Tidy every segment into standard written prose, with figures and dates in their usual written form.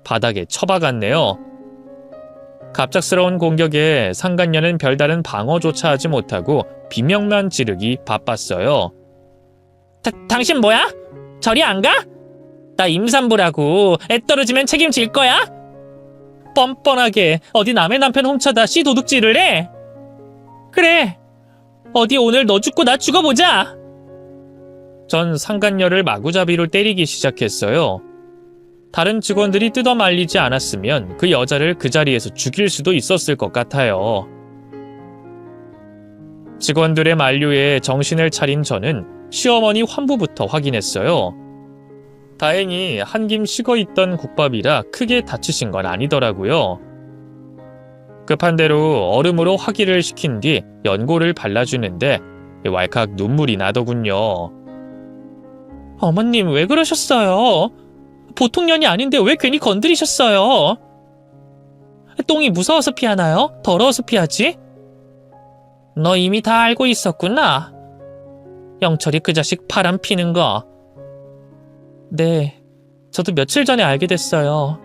바닥에 처박았네요. 갑작스러운 공격에 상간녀는 별다른 방어조차 하지 못하고 비명만 지르기 바빴어요. 당신 뭐야? 저리 안 가? 나 임산부라고. 애 떨어지면 책임질 거야? 뻔뻔하게 어디 남의 남편 훔쳐다 씨 도둑질을 해? 그래, 어디 오늘 너 죽고 나 죽어보자. 전 상간녀를 마구잡이로 때리기 시작했어요. 다른 직원들이 뜯어 말리지 않았으면 그 여자를 그 자리에서 죽일 수도 있었을 것 같아요. 직원들의 만류에 정신을 차린 저는 시어머니 환부부터 확인했어요. 다행히 한 김 식어있던 국밥이라 크게 다치신 건 아니더라고요. 급한 대로 얼음으로 확인을 시킨 뒤 연고를 발라주는데 왈칵 눈물이 나더군요. 어머님 왜 그러셨어요? 보통 년이 아닌데 왜 괜히 건드리셨어요? 똥이 무서워서 피하나요? 더러워서 피하지? 너 이미 다 알고 있었구나. 영철이 그 자식 바람 피는 거. 네, 저도 며칠 전에 알게 됐어요.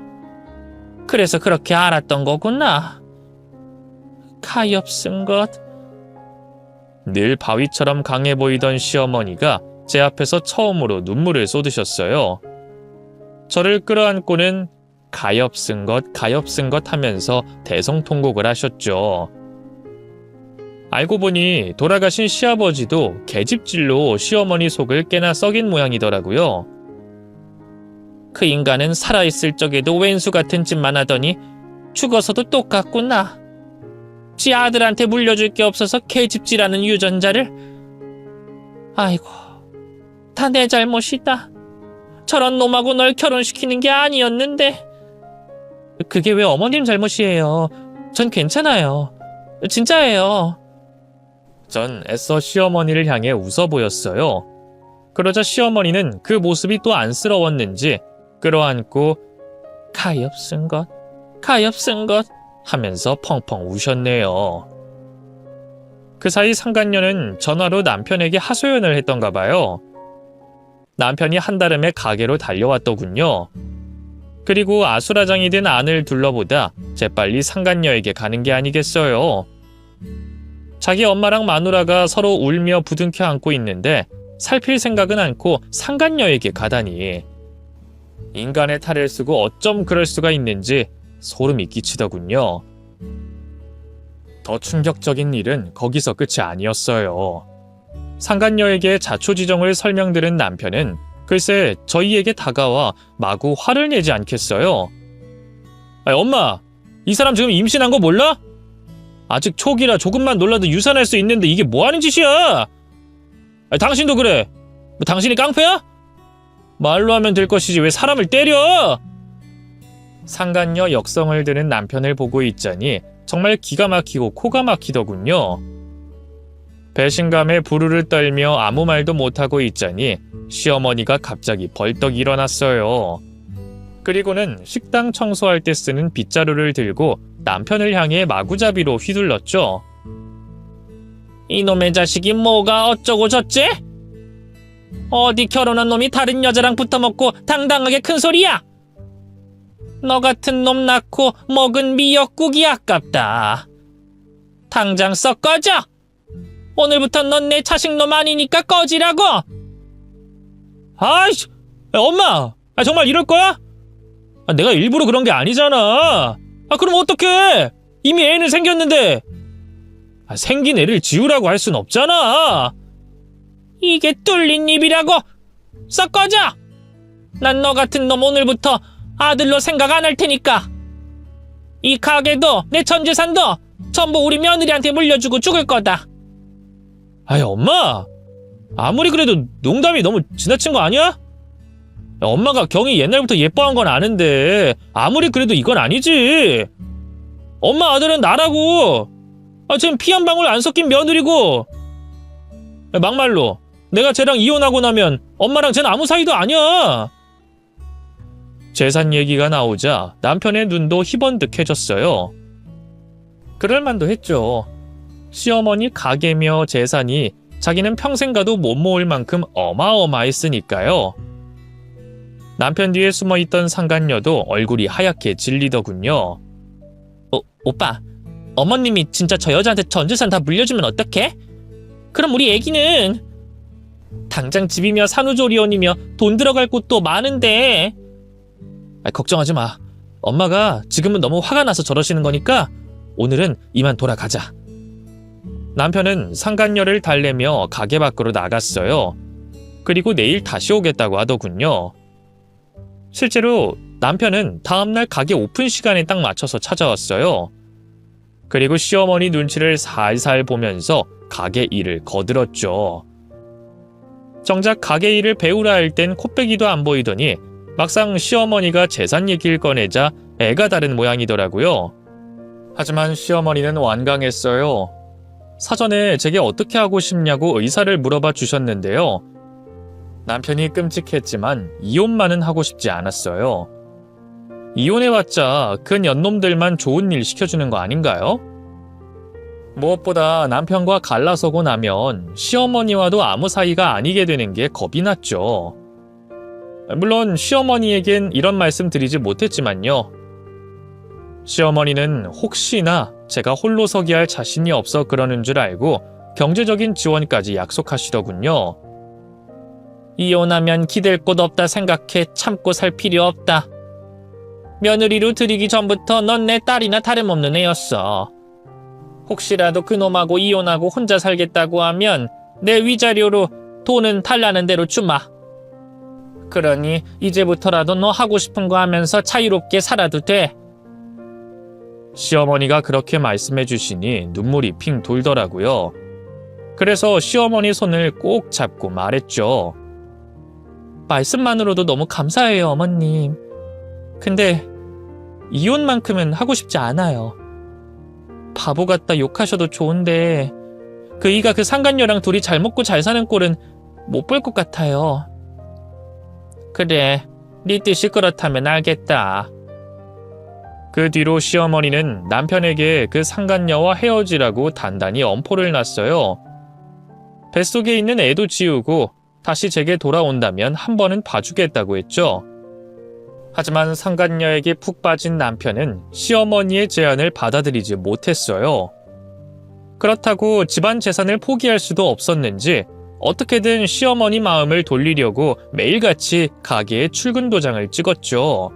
그래서 그렇게 알았던 거구나. 가엾은 것. 늘 바위처럼 강해 보이던 시어머니가 제 앞에서 처음으로 눈물을 쏟으셨어요. 저를 끌어안고는 가엾은 것 하면서 대성통곡을 하셨죠. 알고 보니 돌아가신 시아버지도 계집질로 시어머니 속을 꽤나 썩인 모양이더라고요. 그 인간은 살아있을 적에도 왼수 같은 짓만 하더니 죽어서도 똑같구나. 지 아들한테 물려줄 게 없어서 계집질하는 유전자를. 아이고, 다 내 잘못이다. 저런 놈하고 널 결혼시키는 게 아니었는데. 그게 왜 어머님 잘못이에요. 전 괜찮아요. 진짜예요. 전 애써 시어머니를 향해 웃어 보였어요. 그러자 시어머니는 그 모습이 또 안쓰러웠는지 끌어안고 가엾은 것 하면서 펑펑 우셨네요. 그 사이 상간녀는 전화로 남편에게 하소연을 했던가 봐요. 남편이 한달음에 가게로 달려왔더군요. 그리고 아수라장이 된 안을 둘러보다 재빨리 상간녀에게 가는 게 아니겠어요. 자기 엄마랑 마누라가 서로 울며 부둥켜 안고 있는데 살필 생각은 않고 상간녀에게 가다니. 인간의 탈을 쓰고 어쩜 그럴 수가 있는지 소름이 끼치더군요. 더 충격적인 일은 거기서 끝이 아니었어요. 상간녀에게 자초지종을 설명들은 남편은 글쎄 저희에게 다가와 마구 화를 내지 않겠어요. 엄마, 이 사람 지금 임신한 거 몰라? 아직 초기라 조금만 놀라도 유산할 수 있는데 이게 뭐하는 짓이야? 당신도 그래. 뭐 당신이 깡패야? 말로 하면 될 것이지 왜 사람을 때려? 상간녀 역성을 드는 남편을 보고 있자니 정말 기가 막히고 코가 막히더군요. 배신감에 부르르 떨며 아무 말도 못하고 있자니 시어머니가 갑자기 벌떡 일어났어요. 그리고는 식당 청소할 때 쓰는 빗자루를 들고 남편을 향해 마구잡이로 휘둘렀죠. 이놈의 자식이 뭐가 어쩌고 저째? 어디 결혼한 놈이 다른 여자랑 붙어먹고 당당하게 큰 소리야? 너 같은 놈 낳고 먹은 미역국이 아깝다. 당장 썩 꺼져! 오늘부터 넌 내 자식놈 아니니까 꺼지라고! 아이씨! 엄마! 정말 이럴 거야? 내가 일부러 그런 게 아니잖아. 그럼 어떡해? 이미 애는 생겼는데. 생긴 애를 지우라고 할 순 없잖아. 이게 뚫린 입이라고? 썩 꺼져! 난 너 같은 놈 오늘부터 아들로 생각 안 할 테니까. 이 가게도 내 전 재산도 전부 우리 며느리한테 물려주고 죽을 거다. 엄마! 아무리 그래도 농담이 너무 지나친 거 아니야? 엄마가 경이 옛날부터 예뻐한 건 아는데 아무리 그래도 이건 아니지. 엄마 아들은 나라고. 쟨 피 한 방울 안 섞인 며느리고. 막말로 내가 쟤랑 이혼하고 나면 엄마랑 쟤는 아무 사이도 아니야. 재산 얘기가 나오자 남편의 눈도 희번득해졌어요. 그럴만도 했죠. 시어머니 가게며 재산이 자기는 평생 가도 못 모을 만큼 어마어마했으니까요. 남편 뒤에 숨어있던 상간녀도 얼굴이 하얗게 질리더군요. 오빠, 어머님이 진짜 저 여자한테 전 재산 다 물려주면 어떡해? 그럼 우리 애기는? 당장 집이며 산후조리원이며 돈 들어갈 곳도 많은데. 걱정하지 마. 엄마가 지금은 너무 화가 나서 저러시는 거니까 오늘은 이만 돌아가자. 남편은 상간녀를 달래며 가게 밖으로 나갔어요. 그리고 내일 다시 오겠다고 하더군요. 실제로 남편은 다음날 가게 오픈 시간에 딱 맞춰서 찾아왔어요. 그리고 시어머니 눈치를 살살 보면서 가게 일을 거들었죠. 정작 가게 일을 배우라 할 땐 코빼기도 안 보이더니 막상 시어머니가 재산 얘기를 꺼내자 애가 다른 모양이더라고요. 하지만 시어머니는 완강했어요. 사전에 제게 어떻게 하고 싶냐고 의사를 물어봐 주셨는데요. 남편이 끔찍했지만 이혼만은 하고 싶지 않았어요. 이혼해봤자 그 연놈들만 좋은 일 시켜주는 거 아닌가요? 무엇보다 남편과 갈라서고 나면 시어머니와도 아무 사이가 아니게 되는 게 겁이 났죠. 물론 시어머니에겐 이런 말씀 드리지 못했지만요. 시어머니는 혹시나 제가 홀로 서게 할 자신이 없어 그러는 줄 알고 경제적인 지원까지 약속하시더군요. 이혼하면 기댈 곳 없다 생각해 참고 살 필요 없다. 며느리로 들이기 전부터 넌 내 딸이나 다름없는 애였어. 혹시라도 그놈하고 이혼하고 혼자 살겠다고 하면 내 위자료로 돈은 달라는 대로 주마. 그러니 이제부터라도 너 하고 싶은 거 하면서 자유롭게 살아도 돼. 시어머니가 그렇게 말씀해 주시니 눈물이 핑 돌더라고요. 그래서 시어머니 손을 꼭 잡고 말했죠. 말씀만으로도 너무 감사해요, 어머님. 근데 이혼만큼은 하고 싶지 않아요. 바보 같다 욕하셔도 좋은데 그이가 그 상간녀랑 둘이 잘 먹고 잘 사는 꼴은 못 볼 것 같아요. 그래, 네 뜻이 그렇다면 알겠다. 그 뒤로 시어머니는 남편에게 그 상간녀와 헤어지라고 단단히 엄포를 놨어요. 뱃속에 있는 애도 지우고 다시 제게 돌아온다면 한 번은 봐주겠다고 했죠. 하지만 상간녀에게 푹 빠진 남편은 시어머니의 제안을 받아들이지 못했어요. 그렇다고 집안 재산을 포기할 수도 없었는지 어떻게든 시어머니 마음을 돌리려고 매일같이 가게에 출근 도장을 찍었죠.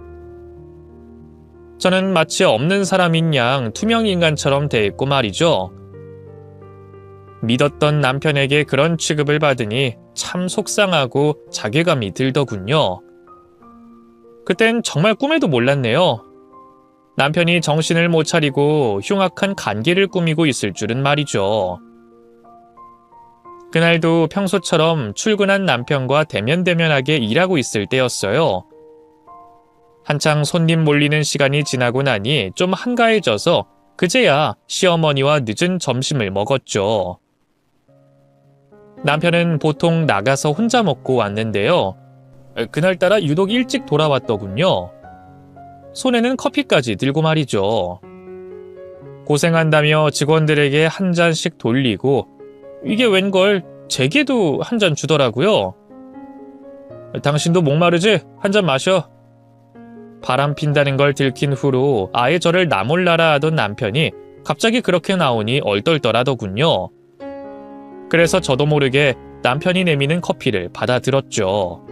저는 마치 없는 사람인 양 투명인간처럼 대했고 말이죠. 믿었던 남편에게 그런 취급을 받으니 참 속상하고 자괴감이 들더군요. 그땐 정말 꿈에도 몰랐네요. 남편이 정신을 못 차리고 흉악한 간계를 꾸미고 있을 줄은 말이죠. 그날도 평소처럼 출근한 남편과 대면대면하게 일하고 있을 때였어요. 한창 손님 몰리는 시간이 지나고 나니 좀 한가해져서 그제야 시어머니와 늦은 점심을 먹었죠. 남편은 보통 나가서 혼자 먹고 왔는데요. 그날따라 유독 일찍 돌아왔더군요. 손에는 커피까지 들고 말이죠. 고생한다며 직원들에게 한 잔씩 돌리고 이게 웬걸 제게도 한 잔 주더라고요. 당신도 목마르지? 한 잔 마셔. 바람 핀다는 걸 들킨 후로 아예 저를 나몰라라 하던 남편이 갑자기 그렇게 나오니 얼떨떨하더군요. 그래서 저도 모르게 남편이 내미는 커피를 받아들었죠.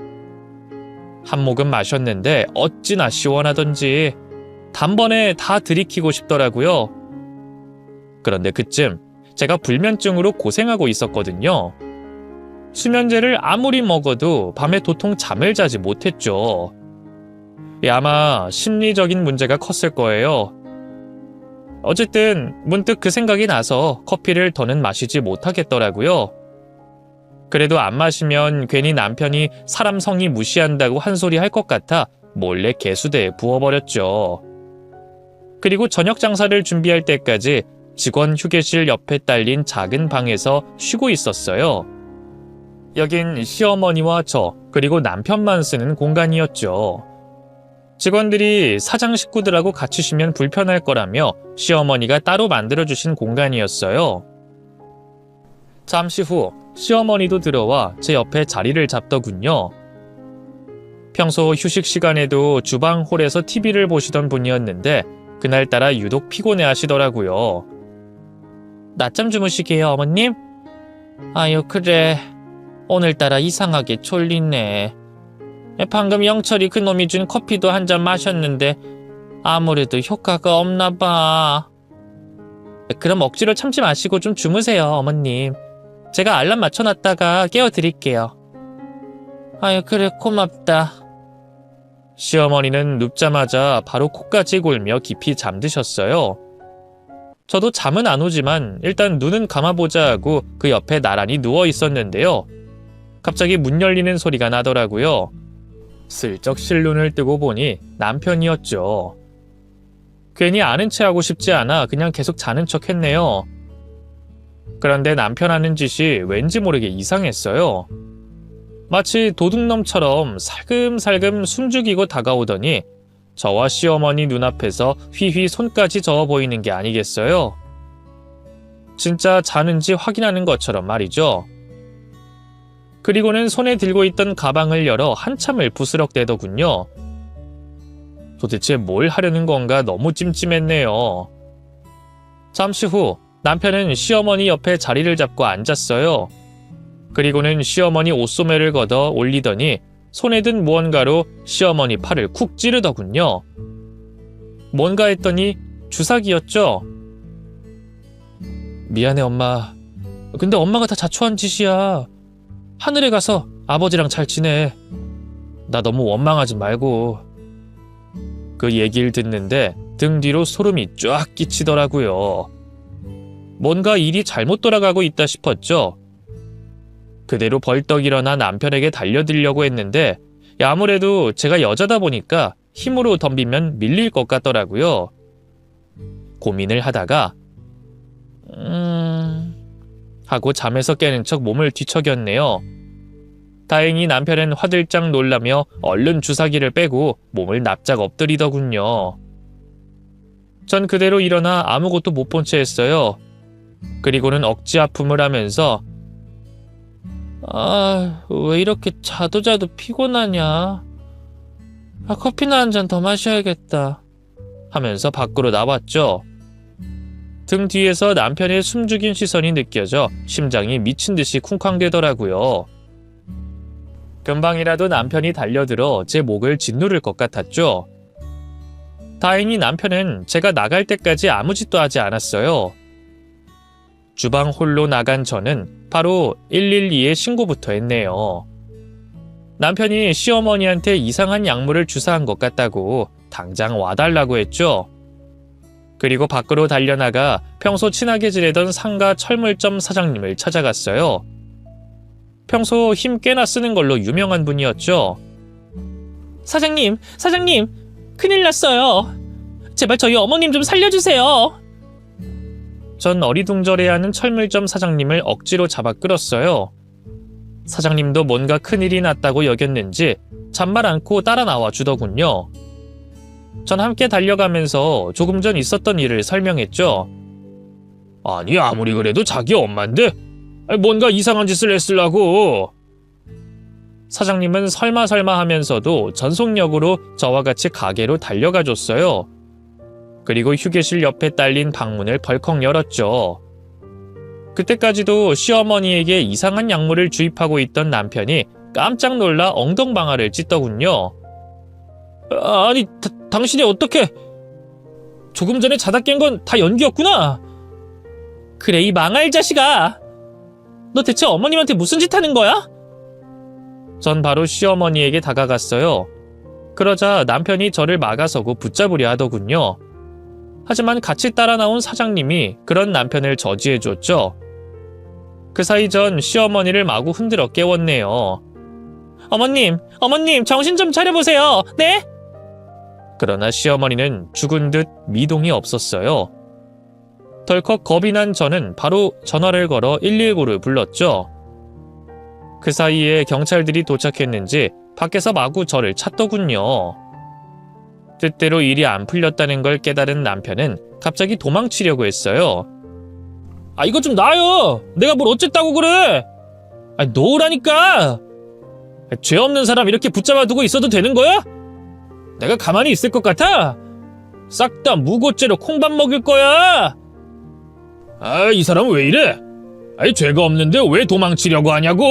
한 모금 마셨는데 어찌나 시원하던지 단번에 다 들이키고 싶더라고요. 그런데 그쯤 제가 불면증으로 고생하고 있었거든요. 수면제를 아무리 먹어도 밤에 도통 잠을 자지 못했죠. 아마 심리적인 문제가 컸을 거예요. 어쨌든 문득 그 생각이 나서 커피를 더는 마시지 못하겠더라고요. 그래도 안 마시면 괜히 남편이 사람 성의 무시한다고 한 소리 할 것 같아 몰래 개수대에 부어버렸죠. 그리고 저녁 장사를 준비할 때까지 직원 휴게실 옆에 딸린 작은 방에서 쉬고 있었어요. 여긴 시어머니와 저 그리고 남편만 쓰는 공간이었죠. 직원들이 사장 식구들하고 같이 쉬면 불편할 거라며 시어머니가 따로 만들어주신 공간이었어요. 잠시 후 시어머니도 들어와 제 옆에 자리를 잡더군요. 평소 휴식 시간에도 주방 홀에서 TV를 보시던 분이었는데 그날따라 유독 피곤해 하시더라고요. 낮잠 주무시게요, 어머님? 아유, 그래. 오늘따라 이상하게 졸리네. 방금 영철이 그놈이 준 커피도 한 잔 마셨는데 아무래도 효과가 없나 봐. 그럼 억지로 참지 마시고 좀 주무세요, 어머님. 제가 알람 맞춰놨다가 깨워드릴게요. 아유, 그래, 고맙다. 시어머니는 눕자마자 바로 코까지 골며 깊이 잠드셨어요. 저도 잠은 안 오지만 일단 눈은 감아보자 하고 그 옆에 나란히 누워 있었는데요. 갑자기 문 열리는 소리가 나더라고요. 슬쩍 실눈을 뜨고 보니 남편이었죠. 괜히 아는 체 하고 싶지 않아 그냥 계속 자는 척 했네요. 그런데 남편 하는 짓이 왠지 모르게 이상했어요. 마치 도둑놈처럼 살금살금 숨죽이고 다가오더니 저와 시어머니 눈앞에서 휘휘 손까지 저어 보이는 게 아니겠어요? 진짜 자는지 확인하는 것처럼 말이죠. 그리고는 손에 들고 있던 가방을 열어 한참을 부스럭대더군요. 도대체 뭘 하려는 건가 너무 찜찜했네요. 잠시 후 남편은 시어머니 옆에 자리를 잡고 앉았어요. 그리고는 시어머니 옷소매를 걷어 올리더니 손에 든 무언가로 시어머니 팔을 쿡 찌르더군요. 뭔가 했더니 주사기였죠. 미안해, 엄마. 근데 엄마가 다 자초한 짓이야. 하늘에 가서 아버지랑 잘 지내. 나 너무 원망하지 말고. 그 얘기를 듣는데 등 뒤로 소름이 쫙 끼치더라고요. 뭔가 일이 잘못 돌아가고 있다 싶었죠. 그대로 벌떡 일어나 남편에게 달려들려고 했는데 아무래도 제가 여자다 보니까 힘으로 덤비면 밀릴 것 같더라고요. 고민을 하다가 하고 잠에서 깨는 척 몸을 뒤척였네요. 다행히 남편은 화들짝 놀라며 얼른 주사기를 빼고 몸을 납작 엎드리더군요. 전 그대로 일어나 아무것도 못 본 채 했어요. 그리고는 억지 아픔을 하면서 왜 이렇게 자도 피곤하냐? 커피나 한 잔 더 마셔야겠다. 하면서 밖으로 나왔죠. 등 뒤에서 남편의 숨죽인 시선이 느껴져 심장이 미친 듯이 쿵쾅대더라고요. 금방이라도 남편이 달려들어 제 목을 짓누를 것 같았죠. 다행히 남편은 제가 나갈 때까지 아무 짓도 하지 않았어요. 주방 홀로 나간 저는 바로 112에 신고부터 했네요. 남편이 시어머니한테 이상한 약물을 주사한 것 같다고 당장 와달라고 했죠. 그리고 밖으로 달려나가 평소 친하게 지내던 상가 철물점 사장님을 찾아갔어요. 평소 힘 꽤나 쓰는 걸로 유명한 분이었죠. 사장님, 큰일 났어요. 제발 저희 어머님 좀 살려주세요. 전 어리둥절해하는 철물점 사장님을 억지로 잡아 끌었어요. 사장님도 뭔가 큰일이 났다고 여겼는지 잔말 않고 따라 나와 주더군요. 전 함께 달려가면서 조금 전 있었던 일을 설명했죠. 아니, 아무리 그래도 자기 엄마인데 뭔가 이상한 짓을 했으려고. 사장님은 설마 하면서도 전속력으로 저와 같이 가게로 달려가 줬어요. 그리고 휴게실 옆에 딸린 방문을 벌컥 열었죠. 그때까지도 시어머니에게 이상한 약물을 주입하고 있던 남편이 깜짝 놀라 엉덩방아를 찢더군요. 아니, 당신이 어떻게... 조금 전에 자다 깬 건 다 연기였구나. 그래, 이 망할 자식아. 너 대체 어머님한테 무슨 짓 하는 거야? 전 바로 시어머니에게 다가갔어요. 그러자 남편이 저를 막아서고 붙잡으려 하더군요. 하지만 같이 따라 나온 사장님이 그런 남편을 저지해줬죠. 그 사이 전 시어머니를 마구 흔들어 깨웠네요. 어머님, 정신 좀 차려보세요. 네? 그러나 시어머니는 죽은 듯 미동이 없었어요. 덜컥 겁이 난 저는 바로 전화를 걸어 119를 불렀죠. 그 사이에 경찰들이 도착했는지 밖에서 마구 저를 찾더군요. 뜻대로 일이 안 풀렸다는 걸 깨달은 남편은 갑자기 도망치려고 했어요. 이거 좀 놔요. 내가 뭘 어쨌다고 그래. 놓으라니까. 죄 없는 사람 이렇게 붙잡아 두고 있어도 되는 거야? 내가 가만히 있을 것 같아? 싹 다 무고죄로 콩밥 먹일 거야. 아, 이 사람은 왜 이래? 아니, 죄가 없는데 왜 도망치려고 하냐고?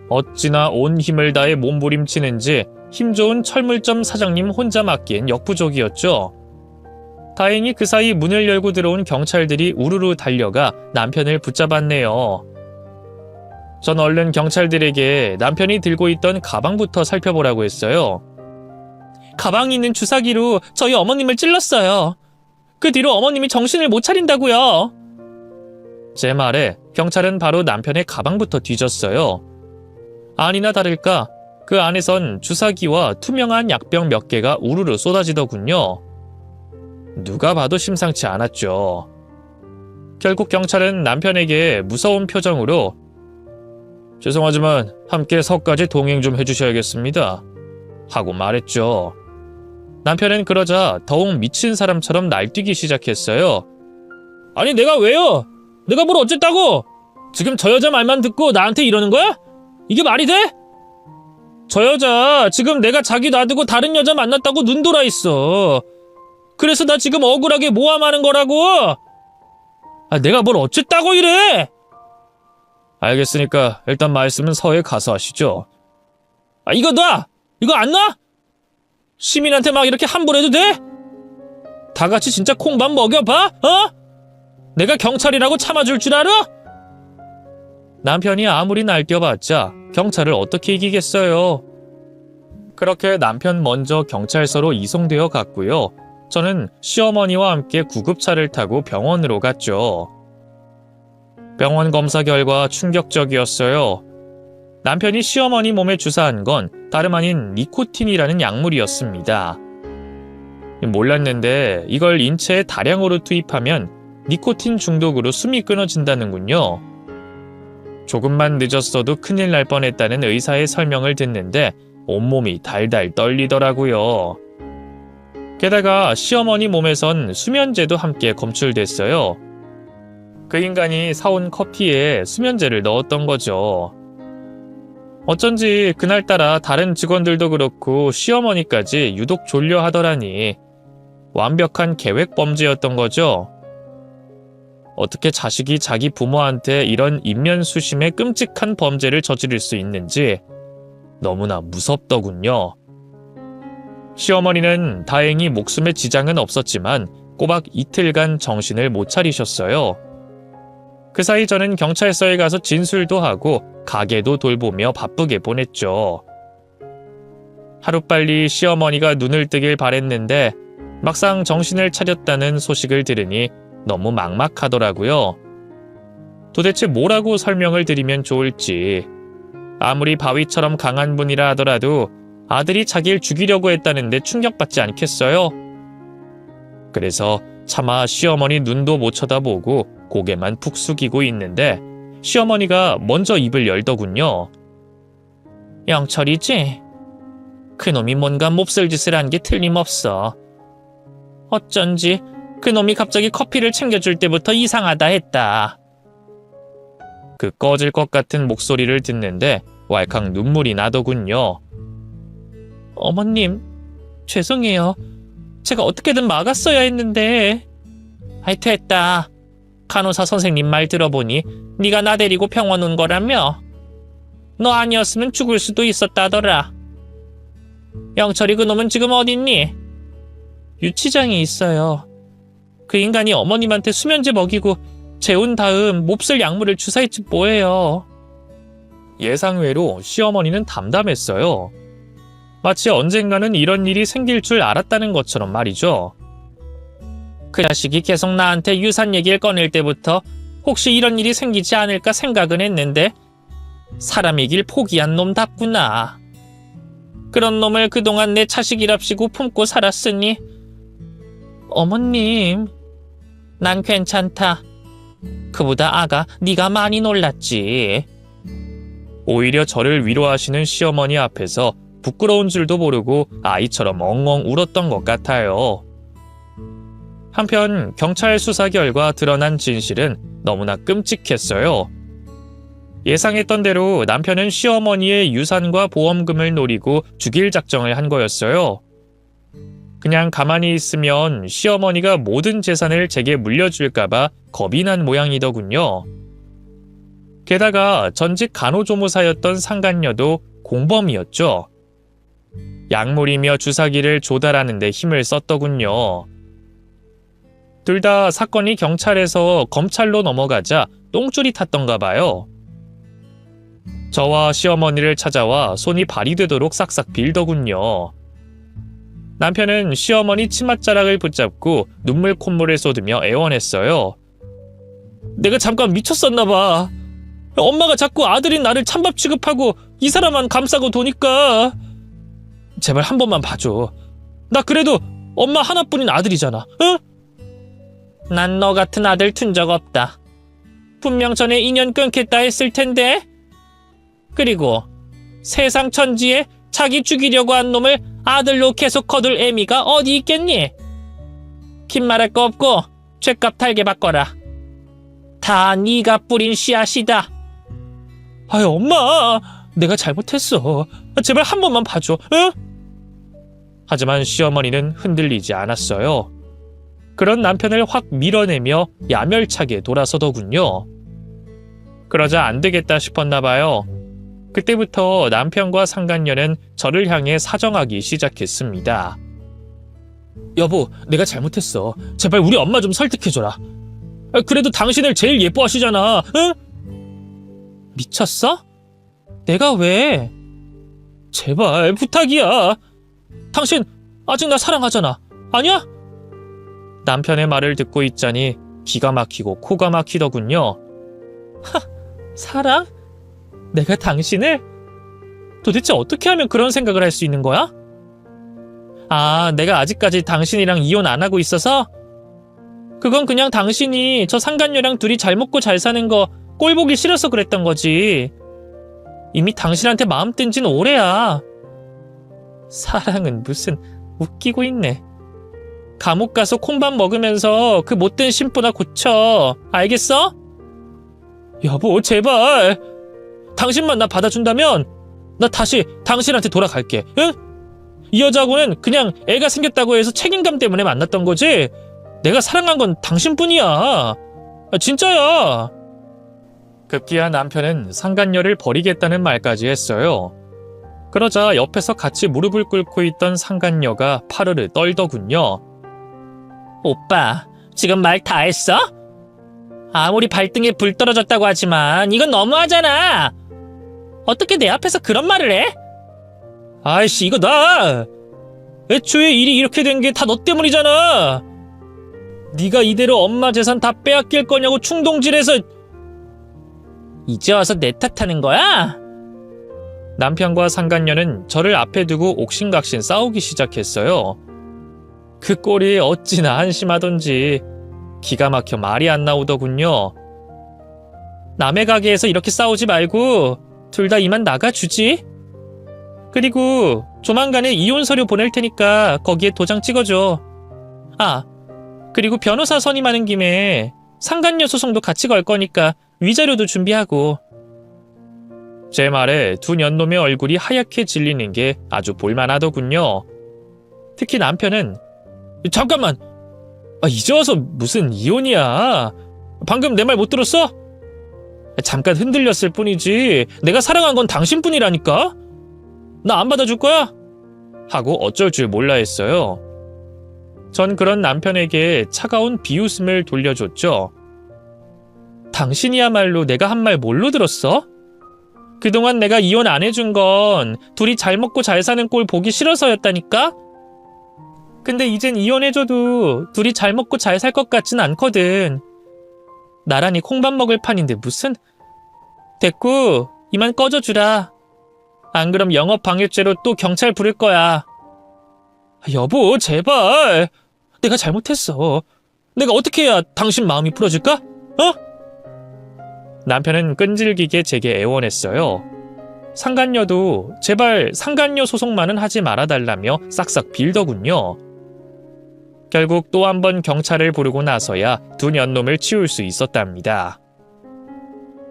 어찌나 온 힘을 다해 몸부림치는지 힘 좋은 철물점 사장님 혼자 맡기엔 역부족이었죠. 다행히 그 사이 문을 열고 들어온 경찰들이 우르르 달려가 남편을 붙잡았네요. 전 얼른 경찰들에게 남편이 들고 있던 가방부터 살펴보라고 했어요. 가방이 있는 주사기로 저희 어머님을 찔렀어요. 그 뒤로 어머님이 정신을 못 차린다고요. 제 말에 경찰은 바로 남편의 가방부터 뒤졌어요. 아니나 다를까 그 안에선 주사기와 투명한 약병 몇 개가 우르르 쏟아지더군요. 누가 봐도 심상치 않았죠. 결국 경찰은 남편에게 무서운 표정으로 죄송하지만 함께 서까지 동행 좀 해주셔야겠습니다 하고 말했죠. 남편은 그러자 더욱 미친 사람처럼 날뛰기 시작했어요. 아니 내가 왜요? 내가 뭘 어쨌다고? 지금 저 여자 말만 듣고 나한테 이러는 거야? 이게 말이 돼? 저 여자 지금 내가 자기 놔두고 다른 여자 만났다고 눈 돌아 있어. 그래서 나 지금 억울하게 모함하는 거라고. 아, 내가 뭘 어쨌다고 이래? 알겠으니까 일단 말씀은 서에 가서 하시죠. 아, 이거 놔! 이거 안 놔? 시민한테 막 이렇게 함부로 해도 돼? 다 같이 진짜 콩밥 먹여봐? 어? 내가 경찰이라고 참아줄 줄 알아? 남편이 아무리 날뛰어봤자 경찰을 어떻게 이기겠어요. 그렇게 남편 먼저 경찰서로 이송되어 갔고요. 저는 시어머니와 함께 구급차를 타고 병원으로 갔죠. 병원 검사 결과 충격적이었어요. 남편이 시어머니 몸에 주사한 건 다름 아닌 니코틴이라는 약물이었습니다. 몰랐는데 이걸 인체에 다량으로 투입하면 니코틴 중독으로 숨이 끊어진다는군요. 조금만 늦었어도 큰일 날 뻔했다는 의사의 설명을 듣는데 온몸이 달달 떨리더라고요. 게다가 시어머니 몸에선 수면제도 함께 검출됐어요. 그 인간이 사온 커피에 수면제를 넣었던 거죠. 어쩐지 그날따라 다른 직원들도 그렇고 시어머니까지 유독 졸려하더라니 완벽한 계획 범죄였던 거죠. 어떻게 자식이 자기 부모한테 이런 인면수심의 끔찍한 범죄를 저지를 수 있는지 너무나 무섭더군요. 시어머니는 다행히 목숨에 지장은 없었지만 꼬박 이틀간 정신을 못 차리셨어요. 그 사이 저는 경찰서에 가서 진술도 하고 가게도 돌보며 바쁘게 보냈죠. 하루빨리 시어머니가 눈을 뜨길 바랬는데 막상 정신을 차렸다는 소식을 들으니 너무 막막하더라고요. 도대체 뭐라고 설명을 드리면 좋을지. 아무리 바위처럼 강한 분이라 하더라도 아들이 자기를 죽이려고 했다는데 충격받지 않겠어요? 그래서 차마 시어머니 눈도 못 쳐다보고 고개만 푹 숙이고 있는데 시어머니가 먼저 입을 열더군요. 영철이지? 그놈이 뭔가 몹쓸 짓을 한 게 틀림없어. 어쩐지 그놈이 갑자기 커피를 챙겨줄 때부터 이상하다 했다. 그 꺼질 것 같은 목소리를 듣는데 왈칵 눈물이 나더군요. 어머님, 죄송해요. 제가 어떻게든 막았어야 했는데. 아이, 됐다. 간호사 선생님 말 들어보니 네가 나 데리고 병원 온 거라며? 너 아니었으면 죽을 수도 있었다더라. 영철이 그놈은 지금 어딨니? 유치장에 있어요. 그 인간이 어머님한테 수면제 먹이고 재운 다음 몹쓸 약물을 주사했지 뭐예요. 예상외로 시어머니는 담담했어요. 마치 언젠가는 이런 일이 생길 줄 알았다는 것처럼 말이죠. 그 자식이 계속 나한테 유산 얘기를 꺼낼 때부터 혹시 이런 일이 생기지 않을까 생각은 했는데 사람이길 포기한 놈답구나. 그런 놈을 그동안 내 자식이랍시고 품고 살았으니 어머님, 난 괜찮다. 그보다 아가 네가 많이 놀랐지. 오히려 저를 위로하시는 시어머니 앞에서 부끄러운 줄도 모르고 아이처럼 엉엉 울었던 것 같아요. 한편 경찰 수사 결과 드러난 진실은 너무나 끔찍했어요. 예상했던 대로 남편은 시어머니의 유산과 보험금을 노리고 죽일 작정을 한 거였어요. 그냥 가만히 있으면 시어머니가 모든 재산을 제게 물려줄까봐 겁이 난 모양이더군요. 게다가 전직 간호조무사였던 상간녀도 공범이었죠. 약물이며 주사기를 조달하는 데 힘을 썼더군요. 둘 다 사건이 경찰에서 검찰로 넘어가자 똥줄이 탔던가 봐요. 저와 시어머니를 찾아와 손이 발이 되도록 싹싹 빌더군요. 남편은 시어머니 치맛자락을 붙잡고 눈물 콧물을 쏟으며 애원했어요. 내가 잠깐 미쳤었나 봐. 엄마가 자꾸 아들인 나를 찬밥 취급하고 이 사람만 감싸고 도니까. 제발 한 번만 봐줘. 나 그래도 엄마 하나뿐인 아들이잖아. 응? 난 너 같은 아들 둔 적 없다. 분명 전에 인연 끊겠다 했을 텐데. 그리고 세상 천지에 자기 죽이려고 한 놈을 아들로 계속 거둘 애미가 어디 있겠니? 긴 말할 거 없고 죗값 달게 바꿔라. 다 네가 뿌린 씨앗이다. 아유 엄마, 내가 잘못했어. 제발 한 번만 봐줘. 응? 하지만 시어머니는 흔들리지 않았어요. 그런 남편을 확 밀어내며 야멸차게 돌아서더군요. 그러자 안 되겠다 싶었나 봐요. 그때부터 남편과 상간녀는 저를 향해 사정하기 시작했습니다. 여보, 내가 잘못했어. 제발 우리 엄마 좀 설득해줘라. 그래도 당신을 제일 예뻐하시잖아. 응? 미쳤어? 내가 왜? 제발 부탁이야. 당신 아직 나 사랑하잖아. 아니야? 남편의 말을 듣고 있자니 기가 막히고 코가 막히더군요. 사랑? 내가 당신을? 도대체 어떻게 하면 그런 생각을 할 수 있는 거야? 아, 내가 아직까지 당신이랑 이혼 안 하고 있어서? 그건 그냥 당신이 저 상간녀랑 둘이 잘 먹고 잘 사는 거 꼴 보기 싫어서 그랬던 거지. 이미 당신한테 마음 뜬 지는 오래야. 사랑은 무슨, 웃기고 있네. 감옥 가서 콩밥 먹으면서 그 못된 심부나 고쳐. 알겠어? 여보, 제발. 당신만 나 받아준다면 나 다시 당신한테 돌아갈게. 응? 이 여자하고는 그냥 애가 생겼다고 해서 책임감 때문에 만났던 거지. 내가 사랑한 건 당신뿐이야. 진짜야. 급기야 남편은 상간녀를 버리겠다는 말까지 했어요. 그러자 옆에서 같이 무릎을 꿇고 있던 상간녀가 파르르 떨더군요. 오빠, 지금 말 다 했어? 아무리 발등에 불 떨어졌다고 하지만 이건 너무하잖아. 어떻게 내 앞에서 그런 말을 해? 아이씨, 이거 나! 애초에 일이 이렇게 된 게 다 너 때문이잖아. 네가 이대로 엄마 재산 다 빼앗길 거냐고 충동질해서. 이제 와서 내 탓하는 거야? 남편과 상간녀는 저를 앞에 두고 옥신각신 싸우기 시작했어요. 그 꼴이 어찌나 한심하던지 기가 막혀 말이 안 나오더군요. 남의 가게에서 이렇게 싸우지 말고 둘 다 이만 나가주지? 그리고 조만간에 이혼 서류 보낼 테니까 거기에 도장 찍어줘. 아, 그리고 변호사 선임하는 김에 상간녀 소송도 같이 걸 거니까 위자료도 준비하고. 제 말에 두 년놈의 얼굴이 하얗게 질리는 게 아주 볼만하더군요. 특히 남편은 잠깐만! 이제 와서 무슨 이혼이야. 방금 내 말 못 들었어? 잠깐 흔들렸을 뿐이지 내가 사랑한 건 당신뿐이라니까? 나 안 받아줄 거야? 하고 어쩔 줄 몰라 했어요. 전 그런 남편에게 차가운 비웃음을 돌려줬죠. 당신이야말로 내가 한 말 뭘로 들었어? 그동안 내가 이혼 안 해준 건 둘이 잘 먹고 잘 사는 꼴 보기 싫어서였다니까? 근데 이젠 이혼해줘도 둘이 잘 먹고 잘 살 것 같진 않거든. 나란히 콩밥 먹을 판인데 무슨. 됐고 이만 꺼져주라. 안 그럼 영업방해죄로 또 경찰 부를 거야. 여보, 제발. 내가 잘못했어. 내가 어떻게 해야 당신 마음이 풀어질까? 어? 남편은 끈질기게 제게 애원했어요. 상간녀도 제발 상간녀 소송만은 하지 말아달라며 싹싹 빌더군요. 결국 또 한 번 경찰을 부르고 나서야 두 년놈을 치울 수 있었답니다.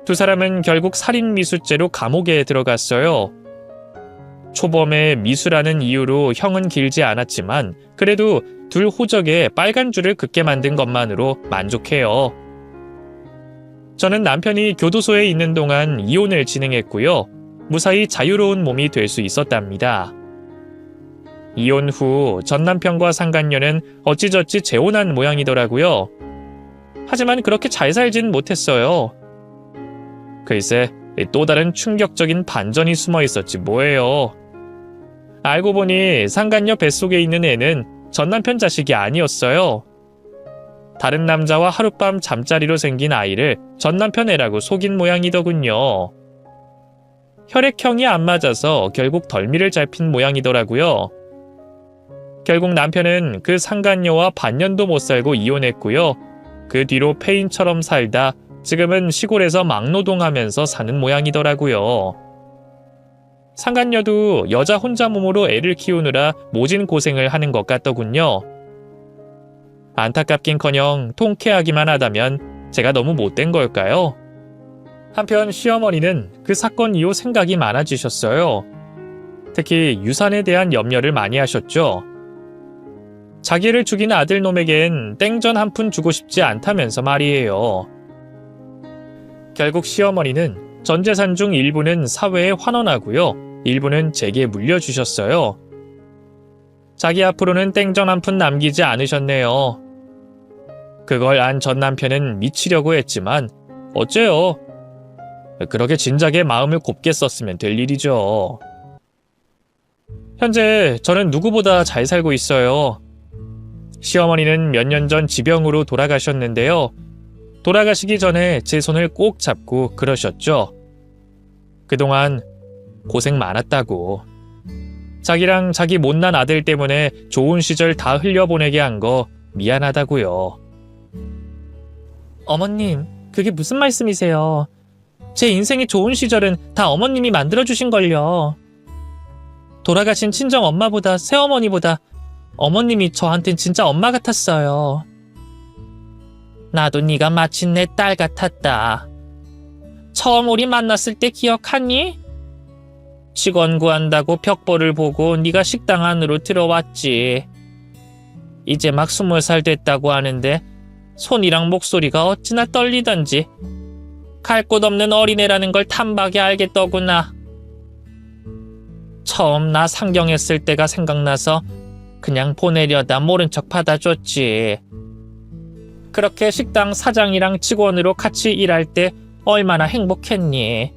두 사람은 결국 살인미수죄로 감옥에 들어갔어요. 초범의 미수라는 이유로 형은 길지 않았지만 그래도 둘 호적에 빨간 줄을 긋게 만든 것만으로 만족해요. 저는 남편이 교도소에 있는 동안 이혼을 진행했고요. 무사히 자유로운 몸이 될 수 있었답니다. 이혼 후 전 남편과 상간녀는 어찌저찌 재혼한 모양이더라고요. 하지만 그렇게 잘 살진 못했어요. 글쎄, 또 다른 충격적인 반전이 숨어 있었지 뭐예요. 알고 보니 상간녀 뱃속에 있는 애는 전 남편 자식이 아니었어요. 다른 남자와 하룻밤 잠자리로 생긴 아이를 전 남편 애라고 속인 모양이더군요. 혈액형이 안 맞아서 결국 덜미를 잡힌 모양이더라고요. 결국 남편은 그 상간녀와 반년도 못 살고 이혼했고요. 그 뒤로 폐인처럼 살다 지금은 시골에서 막노동하면서 사는 모양이더라고요. 상간녀도 여자 혼자 몸으로 애를 키우느라 모진 고생을 하는 것 같더군요. 안타깝긴커녕 통쾌하기만 하다면 제가 너무 못된 걸까요? 한편 시어머니는 그 사건 이후 생각이 많아지셨어요. 특히 유산에 대한 염려를 많이 하셨죠. 자기를 죽인 아들놈에겐 땡전 한 푼 주고 싶지 않다면서 말이에요. 결국 시어머니는 전 재산 중 일부는 사회에 환원하고요. 일부는 제게 물려주셨어요. 자기 앞으로는 땡전 한 푼 남기지 않으셨네요. 그걸 안 전 남편은 미치려고 했지만 어째요? 그렇게 진작에 마음을 곱게 썼으면 될 일이죠. 현재 저는 누구보다 잘 살고 있어요. 시어머니는 몇 년 전 지병으로 돌아가셨는데요. 돌아가시기 전에 제 손을 꼭 잡고 그러셨죠. 그동안 고생 많았다고. 자기랑 자기 못난 아들 때문에 좋은 시절 다 흘려보내게 한 거 미안하다고요. 어머님, 그게 무슨 말씀이세요? 제 인생의 좋은 시절은 다 어머님이 만들어주신걸요. 돌아가신 친정 엄마보다 새어머니보다 어머님이 저한텐 진짜 엄마 같았어요. 나도 네가 마침 내 딸 같았다. 처음 우리 만났을 때 기억하니? 직원 구한다고 벽보를 보고 네가 식당 안으로 들어왔지. 이제 막 20살 됐다고 하는데 손이랑 목소리가 어찌나 떨리던지 갈 곳 없는 어린애라는 걸 단박에 알겠더구나. 처음 나 상경했을 때가 생각나서 그냥 보내려다 모른 척 받아줬지. 그렇게 식당 사장이랑 직원으로 같이 일할 때 얼마나 행복했니?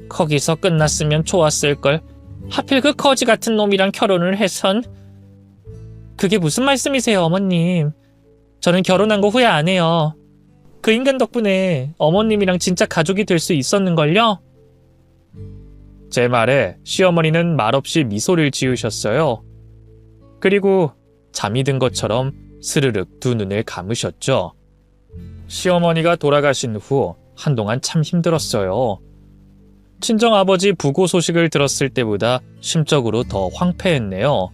거기서 끝났으면 좋았을걸. 하필 그 거지 같은 놈이랑 결혼을 해선. 그게 무슨 말씀이세요, 어머님? 저는 결혼한 거 후회 안 해요. 그 인간 덕분에 어머님이랑 진짜 가족이 될 수 있었는걸요? 제 말에 시어머니는 말없이 미소를 지으셨어요. 그리고 잠이 든 것처럼 스르륵 두 눈을 감으셨죠. 시어머니가 돌아가신 후 한동안 참 힘들었어요. 친정아버지 부고 소식을 들었을 때보다 심적으로 더 황폐했네요.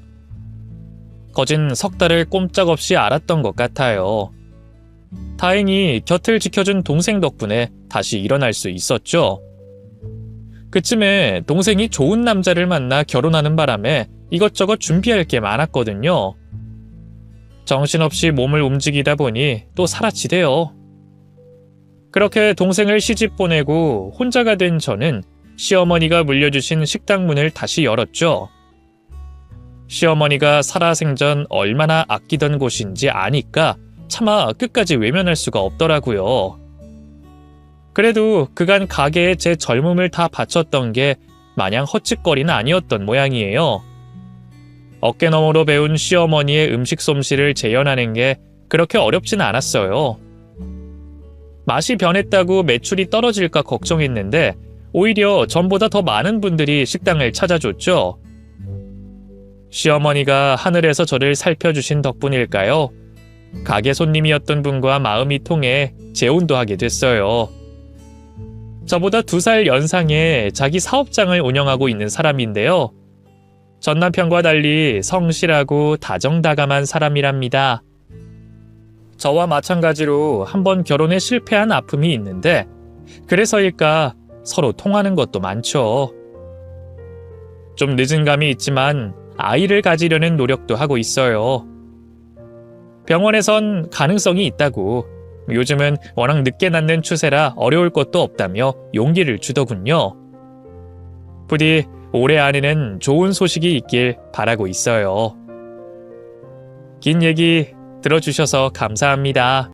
거진 석 달을 꼼짝없이 앓았던 것 같아요. 다행히 곁을 지켜준 동생 덕분에 다시 일어날 수 있었죠. 그쯤에 동생이 좋은 남자를 만나 결혼하는 바람에 이것저것 준비할 게 많았거든요. 정신없이 몸을 움직이다 보니 또 사라지대요. 그렇게 동생을 시집 보내고 혼자가 된 저는 시어머니가 물려주신 식당 문을 다시 열었죠. 시어머니가 살아생전 얼마나 아끼던 곳인지 아니까 차마 끝까지 외면할 수가 없더라고요. 그래도 그간 가게에 제 젊음을 다 바쳤던 게 마냥 헛짓거리는 아니었던 모양이에요. 어깨너머로 배운 시어머니의 음식 솜씨를 재현하는 게 그렇게 어렵진 않았어요. 맛이 변했다고 매출이 떨어질까 걱정했는데 오히려 전보다 더 많은 분들이 식당을 찾아줬죠. 시어머니가 하늘에서 저를 살펴주신 덕분일까요? 가게 손님이었던 분과 마음이 통해 재혼도 하게 됐어요. 저보다 2살 연상의 자기 사업장을 운영하고 있는 사람인데요. 전 남편과 달리 성실하고 다정다감한 사람이랍니다. 저와 마찬가지로 한번 결혼에 실패한 아픔이 있는데 그래서일까 서로 통하는 것도 많죠. 좀 늦은 감이 있지만 아이를 가지려는 노력도 하고 있어요. 병원에선 가능성이 있다고, 요즘은 워낙 늦게 낳는 추세라 어려울 것도 없다며 용기를 주더군요. 부디 올해 안에는 좋은 소식이 있길 바라고 있어요. 긴 얘기 들어주셔서 감사합니다.